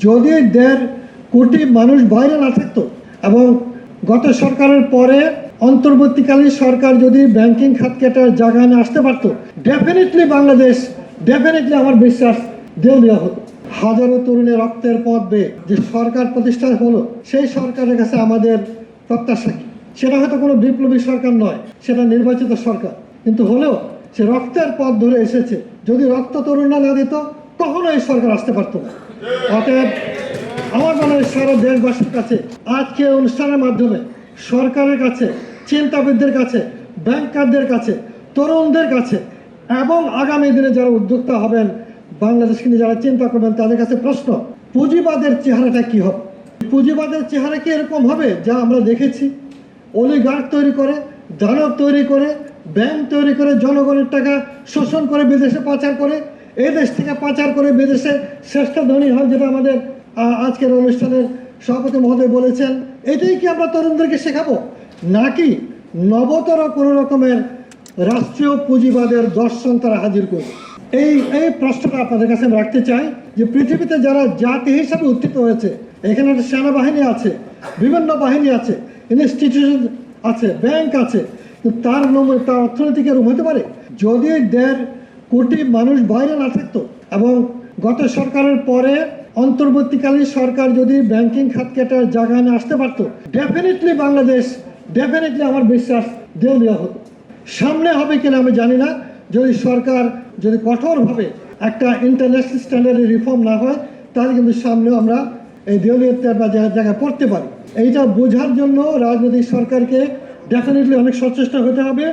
যদি 1.5 কোটি মানুষ বাইরে না থাকতো এবং গত সরকারের পরে অন্তর্বর্তীকালীন সরকার যদি ব্যাংকিং খাতকে একটা জায়গায় নিয়ে আসতে পারতো, ডেফিনেটলি বাংলাদেশ আমার বিশ্বাস দেউলিয়া হতো। হাজারো তরুণের রক্তের পথ বেয়ে যে সরকার প্রতিষ্ঠা হলো, সেই সরকারের কাছে আমাদের প্রত্যাশা কি? সেটা হয়তো কোনো বিপ্লবী সরকার নয়, সেটা নির্বাচিত সরকার, কিন্তু হলেও সে রক্তের পথ ধরে এসেছে। যদি রক্ত তরুণরা না দিত, কখনো এই সরকার আসতে পারতো না। অতএব আমার মনে হয় সারা দেশবাসীর কাছে আজকে অনুষ্ঠানের মাধ্যমে সরকারের কাছে, চিন্তাবিদদের কাছে, ব্যাংকারদের কাছে, তরুণদের কাছে এবং আগামী দিনে যারা উদ্যোক্তা হবেন, বাংলাদেশকে নিয়ে যারা চিন্তা করবেন, তাদের কাছে প্রশ্ন, পুঁজিবাদের চেহারাটা কি হবে? পুঁজিবাদের চেহারা কি এরকম হবে যা আমরা দেখেছি? অলিগার্ড তৈরি করে, দানব তৈরি করে, ব্যাংক তৈরি করে, জনগণের টাকা শোষণ করে বিদেশে পাচার করে, এই দেশ থেকে পাচার করে বিদেশে শ্রেষ্ঠ ধনী হয়, যেটা আমাদের আজকের অনুষ্ঠানের সভাপতি মহোদয় বলেছেন। এটাই কি আমরা তরুণদেরকে শেখাবো, নাকি নবতর কোনো রকমের রাষ্ট্রীয় পুঁজিবাদের দর্শন তারা হাজির করবে? এই প্রশ্নটা আপনাদের কাছে আমি রাখতে চাই যে পৃথিবীতে যারা জাতি হিসাবে উত্থিত হয়েছে, এখানে একটা সেনাবাহিনী আছে, বিভিন্ন বাহিনী আছে, ইনস্টিটিউশন আছে, ব্যাংক আছে, তার অর্থনীতি এরকম হতে পারে? যদি 1.5 কোটি মানুষ বাইরে না থাকতো এবং গত সরকারের পরে অন্তর্বর্তীকালীন সরকার যদি ব্যাংকিং খাতকে একটা জায়গায় নিয়ে আসতে পারতো, ডেফিনেটলি বাংলাদেশ আমার বিশ্বাস দেউলিয়া হতো। সামনে হবে কিনা আমি জানি না। যদি সরকার কঠোরভাবে একটা ইন্টারন্যাশনাল স্ট্যান্ডার্ডের রিফর্ম না হয়, তাহলে কিন্তু সামনেও আমরা এই দেউলিয়াতের জায়গায় পড়তে পারি। এইটা বোঝার জন্য রাজনৈতিক সরকারকে ডেফিনেটলি অনেক সচেষ্ট হতে হবে।